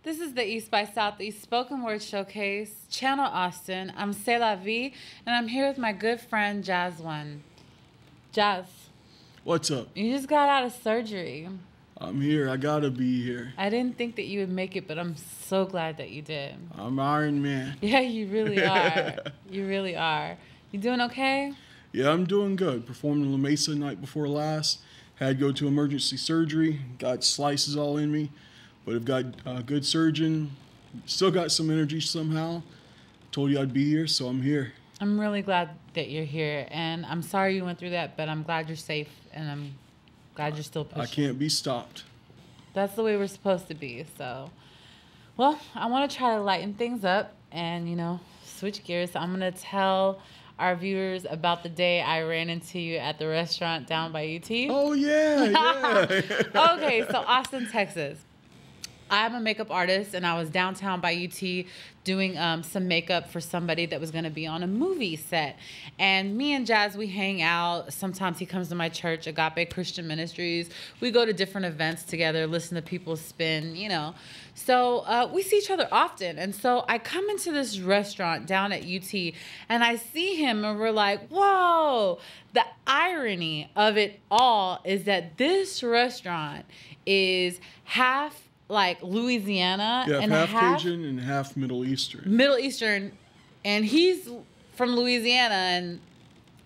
This is the East by SouthEast SpokenWord Showcase, Channel Austin. I'm C'est La Vie, and I'm here with my good friend, Jazz1. Jazz. What's up? You just got out of surgery. I'm here. I gotta be here. I didn't think that you would make it, but I'm so glad that you did. I'm Iron Man. Yeah, you really are. You really are. You doing okay? Yeah, I'm doing good. Performed in La Mesa night before last. Had to go to emergency surgery. Got slices all in me. But I've got a good surgeon. Still got some energy somehow. Told you I'd be here, so I'm here. I'm really glad that you're here. And I'm sorry you went through that, but I'm glad you're safe. And I'm glad you're still pushing. I can't be stopped. That's the way we're supposed to be. So, well, I want to try to lighten things up and, switch gears. So I'm going to tell our viewers about the day I ran into you at the restaurant down by UT. Oh, yeah. Okay, so Austin, Texas. I'm a makeup artist, and I was downtown by UT doing some makeup for somebody that was going to be on a movie set. And me and Jazz, we hang out. Sometimes he comes to my church, Agape Christian Ministries. We go to different events together, listen to people spin, So we see each other often. And so I come into this restaurant down at UT, and I see him, and we're like, whoa. The irony of it all is that this restaurant is half like Louisiana, yeah, and half Cajun and half Middle Eastern. Middle Eastern, and he's from Louisiana, and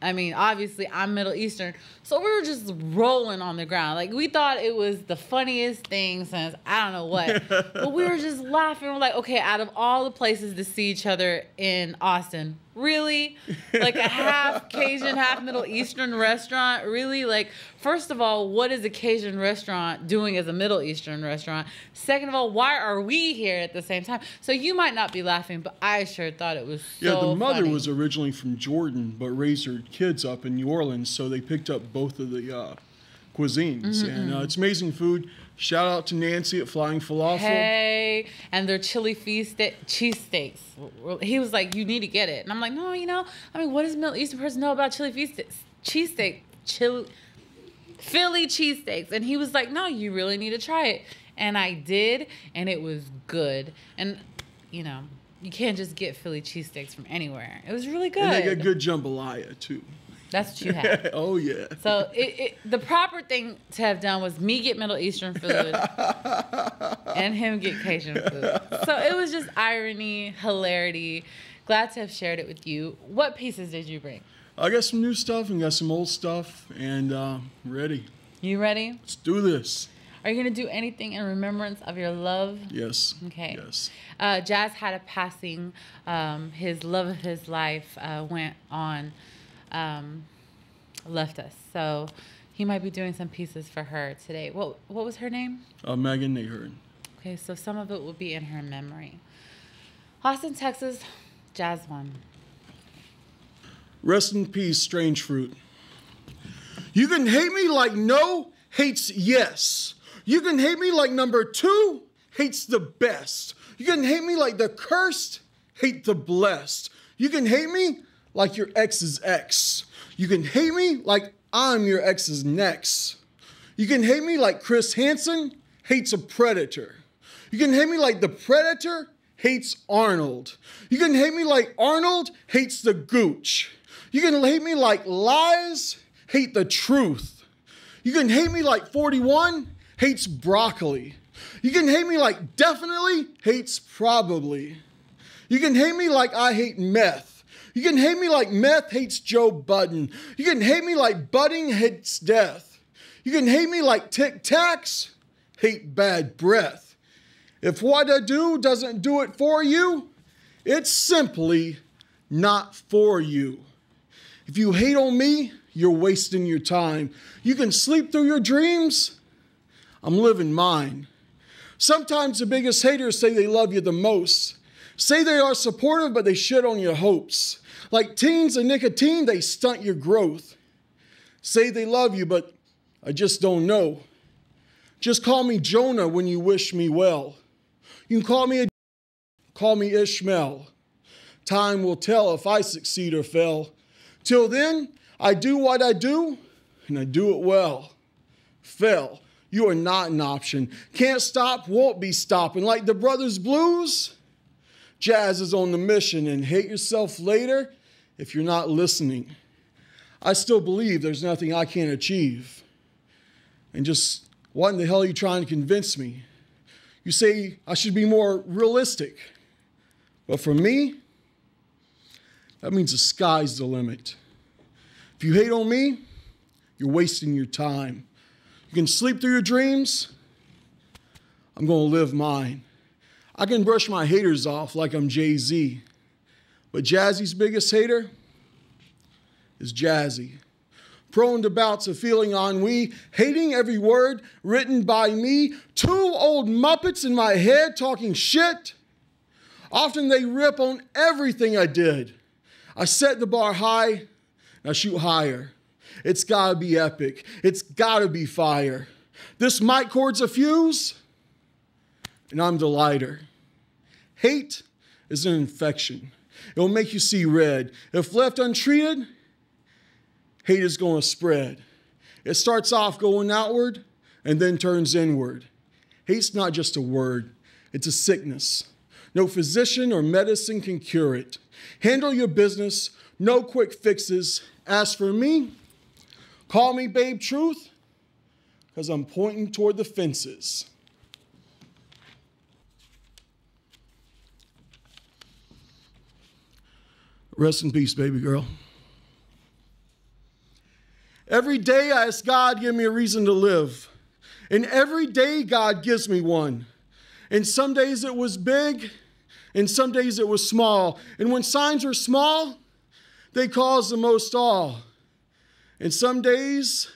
I mean, obviously, I'm Middle Eastern. So we were just rolling on the ground. Like, we thought it was the funniest thing since I don't know what. But we were just laughing. We're like, okay, out of all the places to see each other in Austin, really? Like a half Cajun, half Middle Eastern restaurant? Really? Like, first of all, what is a Cajun restaurant doing as a Middle Eastern restaurant? Second of all, why are we here at the same time? So you might not be laughing, but I sure thought it was so Yeah, the mother funny. was originally from Jordan, but raised her kids up in New Orleans, so they picked up both of the cuisines. And it's amazing food. Shout out to Nancy at Flying Falafel. Hey, and their chili cheesesteaks. He was like, you need to get it. And I'm like, no, what does Middle Eastern person know about chili cheesesteak? Philly cheesesteaks. And he was like, no, you really need to try it. And I did, and it was good. And, you can't just get Philly cheesesteaks from anywhere. It was really good. And they got good jambalaya, too. That's what you had. Oh, yeah. So the proper thing to have done was me get Middle Eastern food and him get Cajun food. So it was just irony, hilarity. Glad to have shared it with you. What pieces did you bring? I got some new stuff and got some old stuff, and ready. You ready? Let's do this. Are you going to do anything in remembrance of your love? Yes. Okay. Yes. Jazz had a passing. His love of his life went on. Left us, so he might be doing some pieces for her today. What was her name? Megan Nahern. Okay, so some of it will be in her memory. Austin, Texas, Jazz1. Rest in peace, strange fruit. You can hate me like no hates yes. You can hate me like number 2 hates the best. You can hate me like the cursed hate the blessed. You can hate me like your ex's ex. You can hate me like I'm your ex's next. You can hate me like Chris Hansen hates a predator. You can hate me like the predator hates Arnold. You can hate me like Arnold hates the gooch. You can hate me like lies hate the truth. You can hate me like 41 hates broccoli. You can hate me like definitely hates probably. You can hate me like I hate meth. You can hate me like meth hates Joe Budden. You can hate me like budding hates death. You can hate me like Tic Tacs hate bad breath. If what I do doesn't do it for you, it's simply not for you. If you hate on me, you're wasting your time. You can sleep through your dreams. I'm living mine. Sometimes the biggest haters say they love you the most. Say they are supportive, but they shit on your hopes. Like teens and nicotine, they stunt your growth. Say they love you, but I just don't know. Just call me Jonah when you wish me well. You can call me Ishmael. Time will tell if I succeed or fail. Till then, I do what I do, and I do it well. Fail. You are not an option. Can't stop, won't be stopping. Like the Brothers Blues, Jazz is on the mission, and hate yourself later if you're not listening. I still believe there's nothing I can't achieve. And just what in the hell are you trying to convince me? You say I should be more realistic. But for me, that means the sky's the limit. If you hate on me, you're wasting your time. You can sleep through your dreams. I'm going to live mine. I can brush my haters off like I'm Jay-Z. But Jazzy's biggest hater is Jazzy. Prone to bouts of feeling ennui, hating every word written by me. Two old Muppets in my head talking shit. Often they rip on everything I did. I set the bar high, and I shoot higher. It's gotta be epic. It's gotta be fire. This mic cord's a fuse, and I'm the lighter. Hate is an infection. It will make you see red. If left untreated, hate is going to spread. It starts off going outward and then turns inward. Hate's not just a word, it's a sickness. No physician or medicine can cure it. Handle your business, no quick fixes. As for me, call me Babe Truth, because I'm pointing toward the fences. Rest in peace, baby girl. Every day I ask God, give me a reason to live. And every day God gives me one. And some days it was big, and some days it was small. And when signs are small, they cause the most awe. And some days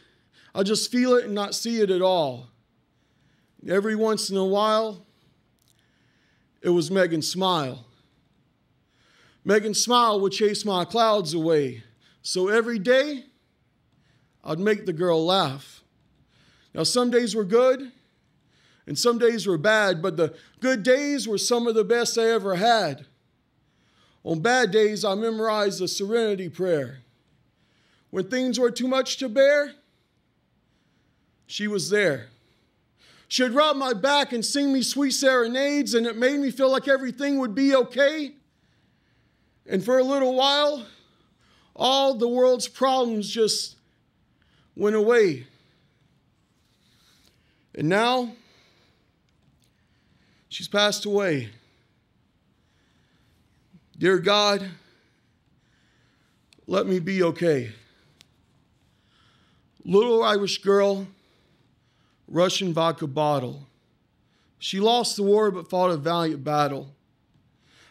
I'll just feel it and not see it at all. Every once in a while, it was Megan's smile. Megan's smile would chase my clouds away. So every day, I'd make the girl laugh. Now, some days were good, and some days were bad, but the good days were some of the best I ever had. On bad days, I memorized the Serenity Prayer. When things were too much to bear, she was there. She'd rub my back and sing me sweet serenades, and it made me feel like everything would be okay. And for a little while, all the world's problems just went away. And now, she's passed away. Dear God, let me be okay. Little Irish girl, Russian vodka bottle. She lost the war but fought a valiant battle.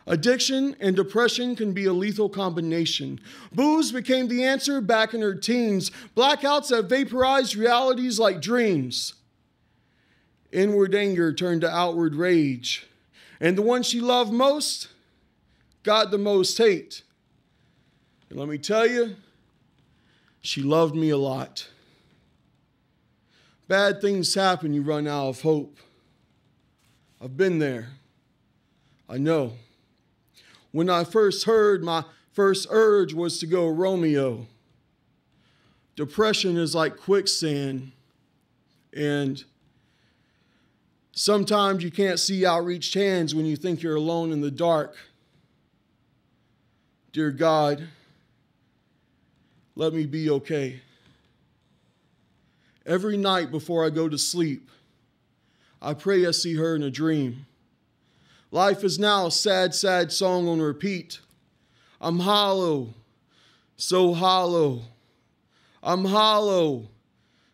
Addiction and depression can be a lethal combination. Booze became the answer back in her teens. Blackouts have vaporized realities like dreams. Inward anger turned to outward rage. And the one she loved most got the most hate. And let me tell you, she loved me a lot. Bad things happen, you run out of hope. I've been there. I know. When I first heard, my first urge was to go Romeo. Depression is like quicksand, and sometimes you can't see outreached hands when you think you're alone in the dark. Dear God, let me be okay. Every night before I go to sleep, I pray I see her in a dream. Life is now a sad, sad song on repeat. I'm hollow, so hollow. I'm hollow,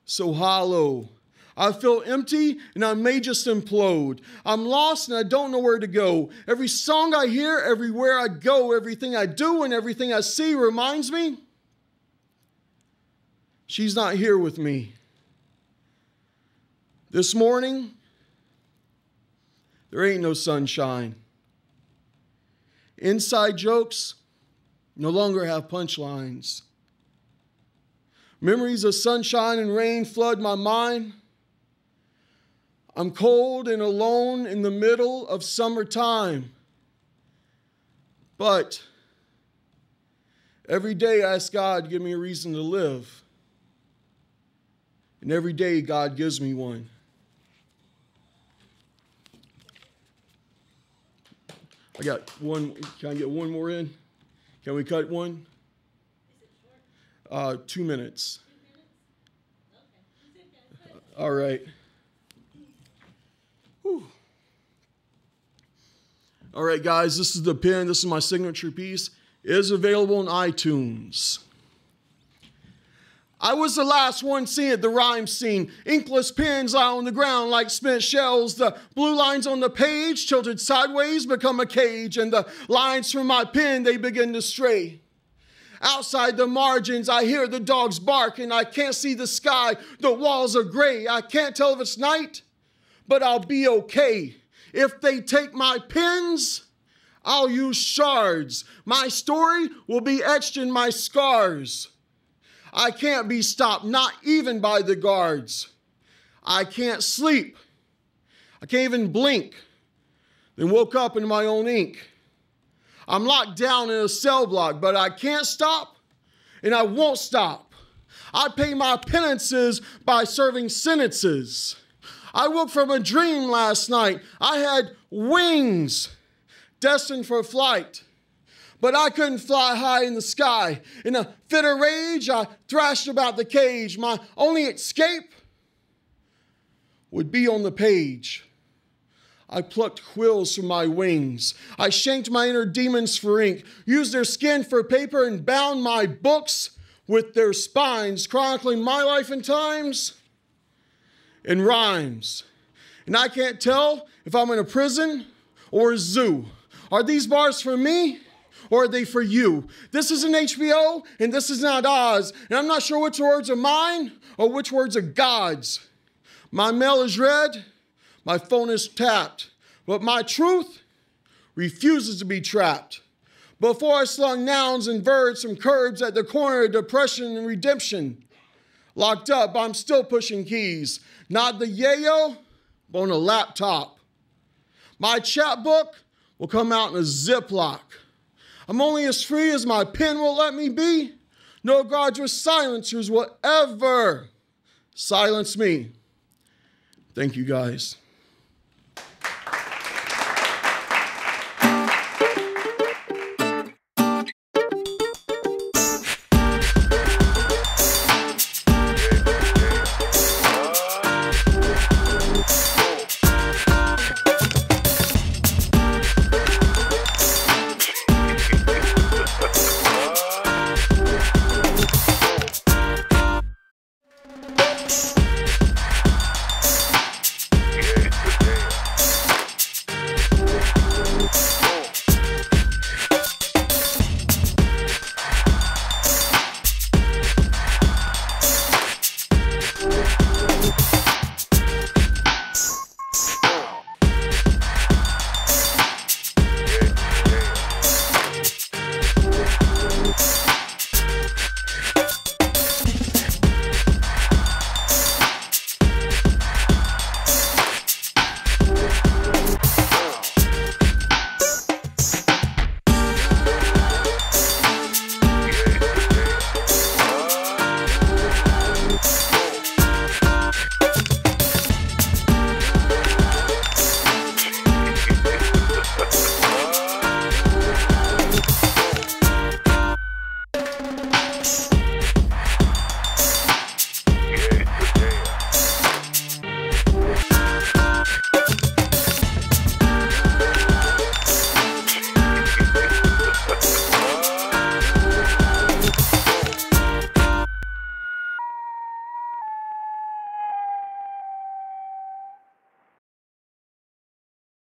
so hollow. I feel empty and I may just implode. I'm lost and I don't know where to go. Every song I hear, everywhere I go, everything I do and everything I see reminds me she's not here with me. This morning, there ain't no sunshine. Inside jokes no longer have punchlines. Memories of sunshine and rain flood my mind. I'm cold and alone in the middle of summertime. But every day I ask God to give me a reason to live. And every day God gives me one. I got one. Can I get one more in? Can we cut one? 2 minutes. All right. Whew. All right, guys, this is the pen. This is my signature piece. It is available on iTunes. I was the last one seeing it, the rhyme scene. Inkless pens lie on the ground like spent shells. The blue lines on the page, tilted sideways, become a cage. And the lines from my pen, they begin to stray. Outside the margins, I hear the dogs bark, and I can't see the sky. The walls are gray. I can't tell if it's night, but I'll be okay. If they take my pens, I'll use shards. My story will be etched in my scars. I can't be stopped, not even by the guards. I can't sleep. I can't even blink. Then woke up in my own ink. I'm locked down in a cell block, but I can't stop, and I won't stop. I pay my penances by serving sentences. I woke from a dream last night. I had wings destined for flight, but I couldn't fly high in the sky. In a fit of rage, I thrashed about the cage. My only escape would be on the page. I plucked quills from my wings. I shanked my inner demons for ink, used their skin for paper, and bound my books with their spines, chronicling my life and times in rhymes. And I can't tell if I'm in a prison or a zoo. Are these bars for me, or are they for you? This isn't HBO, and this is not Oz, and I'm not sure which words are mine or which words are God's. My mail is read, my phone is tapped, but my truth refuses to be trapped. Before I slung nouns and verbs from curbs at the corner of depression and redemption. Locked up, I'm still pushing keys. Not the yayo, but on a laptop. My chapbook will come out in a Ziploc. I'm only as free as my pen will let me be. No guards or silencers will ever silence me. Thank you, guys.